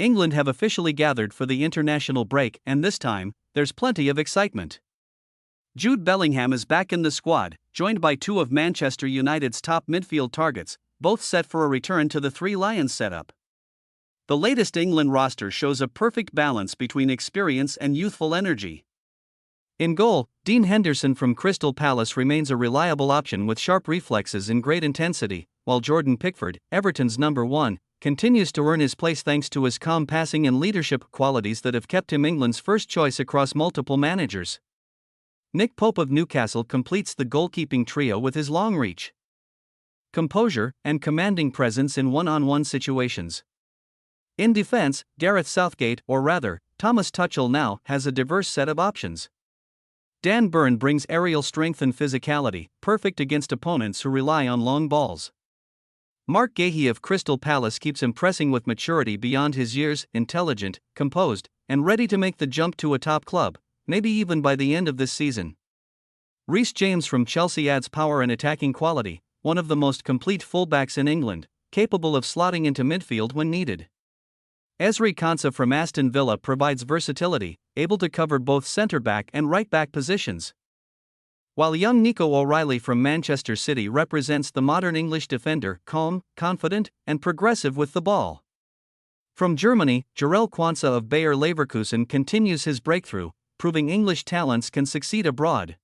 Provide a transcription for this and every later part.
England have officially gathered for the international break, and this time, there's plenty of excitement. Jude Bellingham is back in the squad, joined by two of Manchester United's top midfield targets, both set for a return to the Three Lions setup. The latest England roster shows a perfect balance between experience and youthful energy. In goal, Dean Henderson from Crystal Palace remains a reliable option with sharp reflexes and great intensity, while Jordan Pickford, Everton's number 1, continues to earn his place thanks to his calm passing and leadership qualities that have kept him England's first choice across multiple managers. Nick Pope of Newcastle completes the goalkeeping trio with his long reach, composure, and commanding presence in one-on-one situations. In defense, Gareth Southgate, or rather, Thomas Tuchel now, has a diverse set of options. Dan Burn brings aerial strength and physicality, perfect against opponents who rely on long balls. Mark Gahey of Crystal Palace keeps impressing with maturity beyond his years, intelligent, composed, and ready to make the jump to a top club, maybe even by the end of this season. Reece James from Chelsea adds power and attacking quality, one of the most complete fullbacks in England, capable of slotting into midfield when needed. Ezri Quansah from Aston Villa provides versatility, able to cover both centre-back and right-back positions. While young Nico O'Reilly from Manchester City represents the modern English defender, calm, confident, and progressive with the ball. From Germany, Jarell Quansah of Bayer Leverkusen continues his breakthrough, proving English talents can succeed abroad.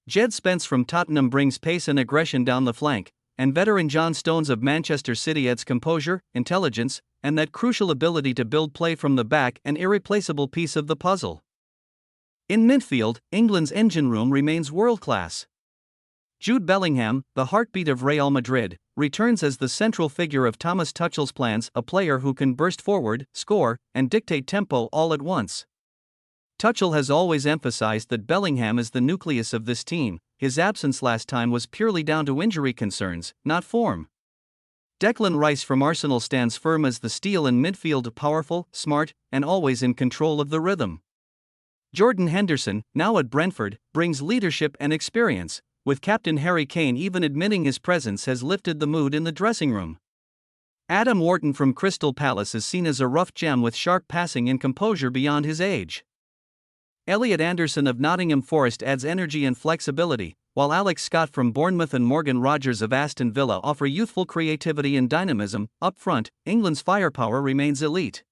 Jed Spence from Tottenham brings pace and aggression down the flank, and veteran John Stones of Manchester City adds composure, intelligence, and that crucial ability to build play from the back, an irreplaceable piece of the puzzle. In midfield, England's engine room remains world-class. Jude Bellingham, the heartbeat of Real Madrid, returns as the central figure of Thomas Tuchel's plans, a player who can burst forward, score, and dictate tempo all at once. Tuchel has always emphasized that Bellingham is the nucleus of this team. His absence last time was purely down to injury concerns, not form. Declan Rice from Arsenal stands firm as the steel in midfield, powerful, smart, and always in control of the rhythm. Jordan Henderson, now at Brentford, brings leadership and experience, with captain Harry Kane even admitting his presence has lifted the mood in the dressing room. Adam Wharton from Crystal Palace is seen as a rough gem with sharp passing and composure beyond his age. Elliot Anderson of Nottingham Forest adds energy and flexibility, while Alex Scott from Bournemouth and Morgan Rogers of Aston Villa offer youthful creativity and dynamism. Up front, England's firepower remains elite.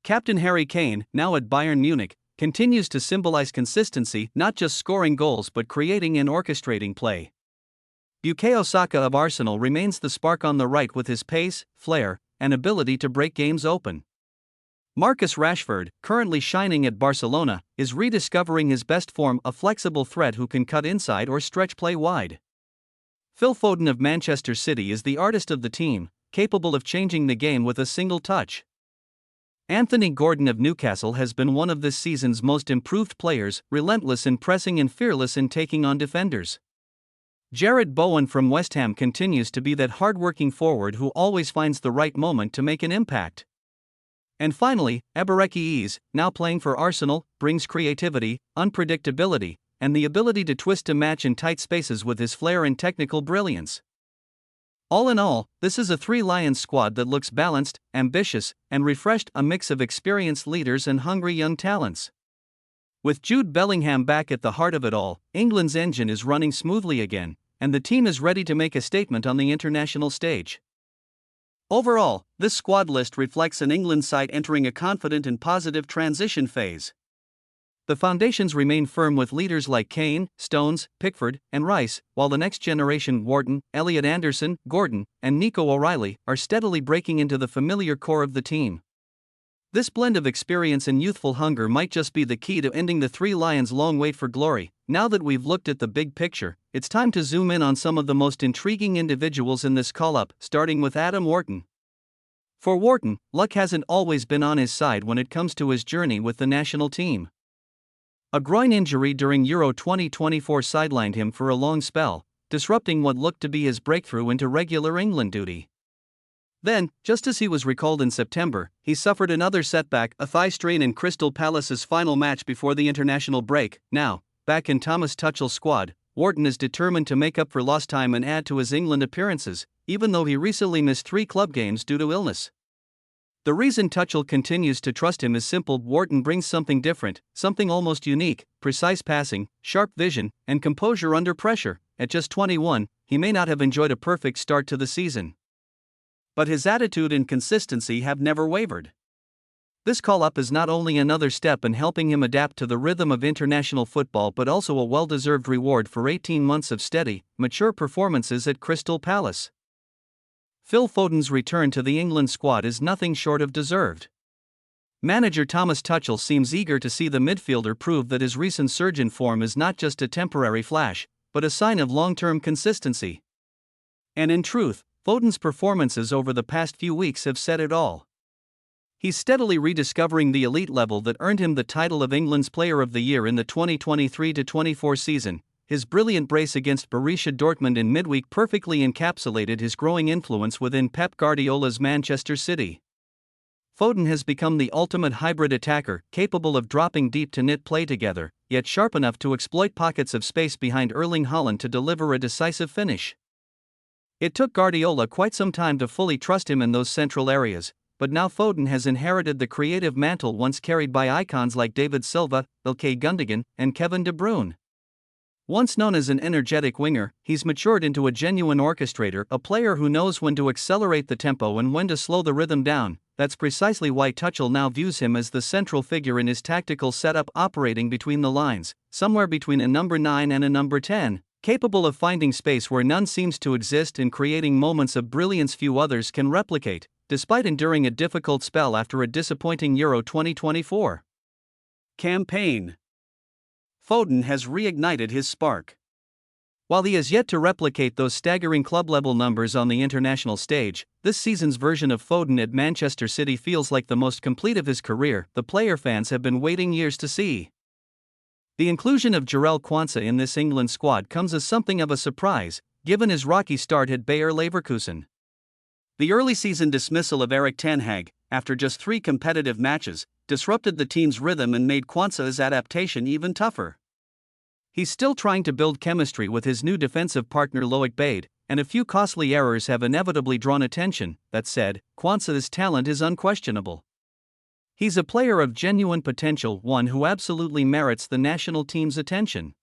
Captain Harry Kane, now at Bayern Munich, continues to symbolize consistency, not just scoring goals but creating and orchestrating play. Bukayo Saka of Arsenal remains the spark on the right with his pace, flair, and ability to break games open. Marcus Rashford, currently shining at Barcelona, is rediscovering his best form, a flexible threat who can cut inside or stretch play wide. Phil Foden of Manchester City is the artist of the team, capable of changing the game with a single touch. Anthony Gordon of Newcastle has been one of this season's most improved players, relentless in pressing and fearless in taking on defenders. Jarrod Bowen from West Ham continues to be that hard-working forward who always finds the right moment to make an impact. And finally, Ebereki Eze, now playing for Arsenal, brings creativity, unpredictability, and the ability to twist a match in tight spaces with his flair and technical brilliance. All in all, this is a Three Lions squad that looks balanced, ambitious, and refreshed, a mix of experienced leaders and hungry young talents. With Jude Bellingham back at the heart of it all, England's engine is running smoothly again, and the team is ready to make a statement on the international stage. Overall, this squad list reflects an England side entering a confident and positive transition phase. The foundations remain firm with leaders like Kane, Stones, Pickford, and Rice, while the next generation, Wharton, Elliot Anderson, Gordon, and Nico O'Reilly, are steadily breaking into the familiar core of the team. This blend of experience and youthful hunger might just be the key to ending the Three Lions' long wait for glory. Now that we've looked at the big picture, it's time to zoom in on some of the most intriguing individuals in this call-up, starting with Adam Wharton. For Wharton, luck hasn't always been on his side when it comes to his journey with the national team. A groin injury during Euro 2024 sidelined him for a long spell, disrupting what looked to be his breakthrough into regular England duty. Then, just as he was recalled in September, he suffered another setback, a thigh strain in Crystal Palace's final match before the international break. Now, back in Thomas Tuchel's squad, Wharton is determined to make up for lost time and add to his England appearances, even though he recently missed 3 club games due to illness. The reason Tuchel continues to trust him is simple: Wharton brings something different, something almost unique: precise passing, sharp vision, and composure under pressure. At just 21, he may not have enjoyed a perfect start to the season, but his attitude and consistency have never wavered. This call-up is not only another step in helping him adapt to the rhythm of international football but also a well-deserved reward for 18 months of steady, mature performances at Crystal Palace. Phil Foden's return to the England squad is nothing short of deserved. Manager Thomas Tuchel seems eager to see the midfielder prove that his recent surge in form is not just a temporary flash, but a sign of long-term consistency. And in truth, Foden's performances over the past few weeks have said it all. He's steadily rediscovering the elite level that earned him the title of England's Player of the Year in the 2023-24 season. His brilliant brace against Borussia Dortmund in midweek perfectly encapsulated his growing influence within Pep Guardiola's Manchester City. Foden has become the ultimate hybrid attacker, capable of dropping deep to knit play together, yet sharp enough to exploit pockets of space behind Erling Haaland to deliver a decisive finish. It took Guardiola quite some time to fully trust him in those central areas, but now Foden has inherited the creative mantle once carried by icons like David Silva, Ilkay Gundogan, and Kevin De Bruyne. Once known as an energetic winger, he's matured into a genuine orchestrator, a player who knows when to accelerate the tempo and when to slow the rhythm down. That's precisely why Tuchel now views him as the central figure in his tactical setup, operating between the lines, somewhere between a number 9 and a number 10, capable of finding space where none seems to exist and creating moments of brilliance few others can replicate, despite enduring a difficult spell after a disappointing Euro 2024 campaign. Foden has reignited his spark. While he has yet to replicate those staggering club-level numbers on the international stage, this season's version of Foden at Manchester City feels like the most complete of his career. The player fans have been waiting years to see. The inclusion of Jarell Quansah in this England squad comes as something of a surprise, given his rocky start at Bayer Leverkusen. The early season dismissal of Erik ten Hag, after just 3 competitive matches, disrupted the team's rhythm and made Quansah's adaptation even tougher. He's still trying to build chemistry with his new defensive partner Loic Bade, and a few costly errors have inevitably drawn attention. That said, Quansah's talent is unquestionable. He's a player of genuine potential, one who absolutely merits the national team's attention.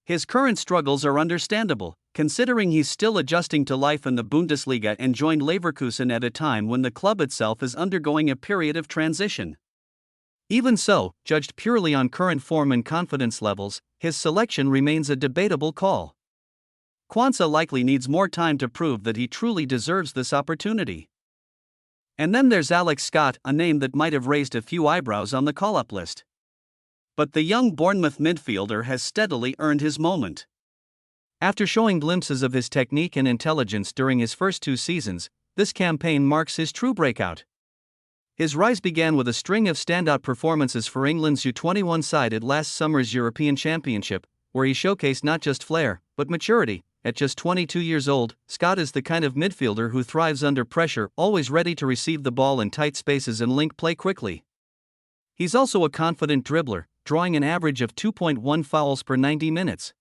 His current struggles are understandable, considering he's still adjusting to life in the Bundesliga and joined Leverkusen at a time when the club itself is undergoing a period of transition. Even so, judged purely on current form and confidence levels, his selection remains a debatable call. Quansah likely needs more time to prove that he truly deserves this opportunity. And then there's Alex Scott, a name that might have raised a few eyebrows on the call-up list. But the young Bournemouth midfielder has steadily earned his moment. After showing glimpses of his technique and intelligence during his first 2 seasons, this campaign marks his true breakout. His rise began with a string of standout performances for England's U21 side at last summer's European Championship, where he showcased not just flair, but maturity. At just 22 years old, Scott is the kind of midfielder who thrives under pressure, always ready to receive the ball in tight spaces and link play quickly. He's also a confident dribbler, drawing an average of 2.1 fouls per 90 minutes.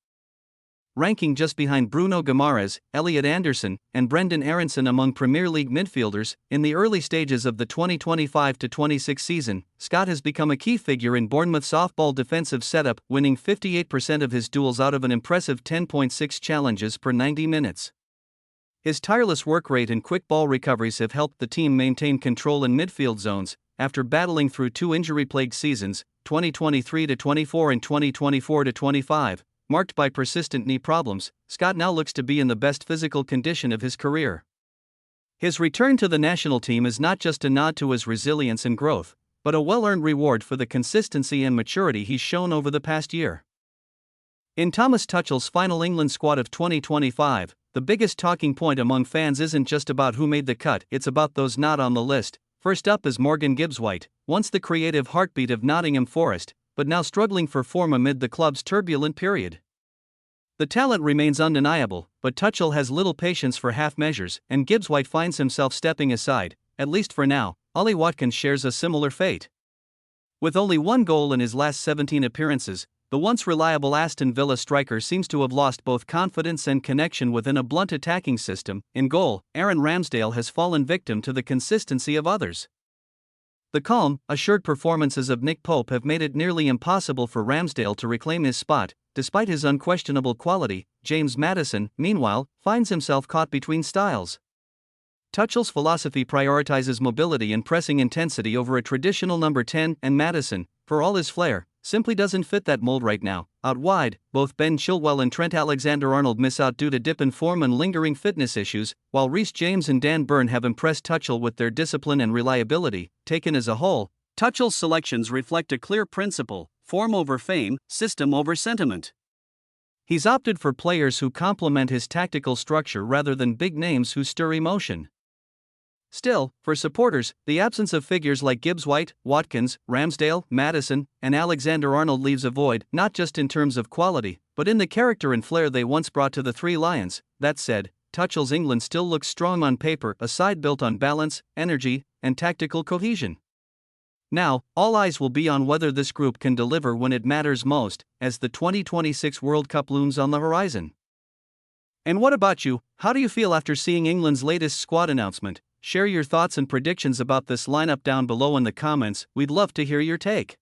Ranking just behind Bruno Guimaraes, Elliot Anderson, and Brendan Aronson among Premier League midfielders. In the early stages of the 2025-26 season, Scott has become a key figure in Bournemouth's off-ball defensive setup, winning 58% of his duels out of an impressive 10.6 challenges per 90 minutes. His tireless work rate and quick ball recoveries have helped the team maintain control in midfield zones. After battling through 2 injury-plagued seasons, 2023-24 and 2024-25, marked by persistent knee problems, Scott now looks to be in the best physical condition of his career. His return to the national team is not just a nod to his resilience and growth, but a well-earned reward for the consistency and maturity he's shown over the past year. In Thomas Tuchel's final England squad of 2025, the biggest talking point among fans isn't just about who made the cut, it's about those not on the list. First up is Morgan Gibbs-White, once the creative heartbeat of Nottingham Forest, but now struggling for form amid the club's turbulent period. The talent remains undeniable, but Tuchel has little patience for half measures, and Gibbs-White finds himself stepping aside. At least for now, Ollie Watkins shares a similar fate. With only 1 goal in his last 17 appearances, the once reliable Aston Villa striker seems to have lost both confidence and connection within a blunt attacking system. In goal, Aaron Ramsdale has fallen victim to the consistency of others. The calm, assured performances of Nick Pope have made it nearly impossible for Ramsdale to reclaim his spot. Despite his unquestionable quality, James Maddison, meanwhile, finds himself caught between styles. Tuchel's philosophy prioritizes mobility and pressing intensity over a traditional number 10, and Maddison, for all his flair, simply doesn't fit that mold right now. Out wide, both Ben Chilwell and Trent Alexander-Arnold miss out due to dip in form and lingering fitness issues, while Reece James and Dan Burn have impressed Tuchel with their discipline and reliability. Taken as a whole, Tuchel's selections reflect a clear principle: form over fame, system over sentiment. He's opted for players who complement his tactical structure rather than big names who stir emotion. Still, for supporters, the absence of figures like Gibbs-White, Watkins, Ramsdale, Maddison, and Alexander-Arnold leaves a void, not just in terms of quality, but in the character and flair they once brought to the Three Lions. That said, Tuchel's England still looks strong on paper, a side built on balance, energy, and tactical cohesion. Now, all eyes will be on whether this group can deliver when it matters most, as the 2026 World Cup looms on the horizon. And what about you? How do you feel after seeing England's latest squad announcement? Share your thoughts and predictions about this lineup down below in the comments. We'd love to hear your take.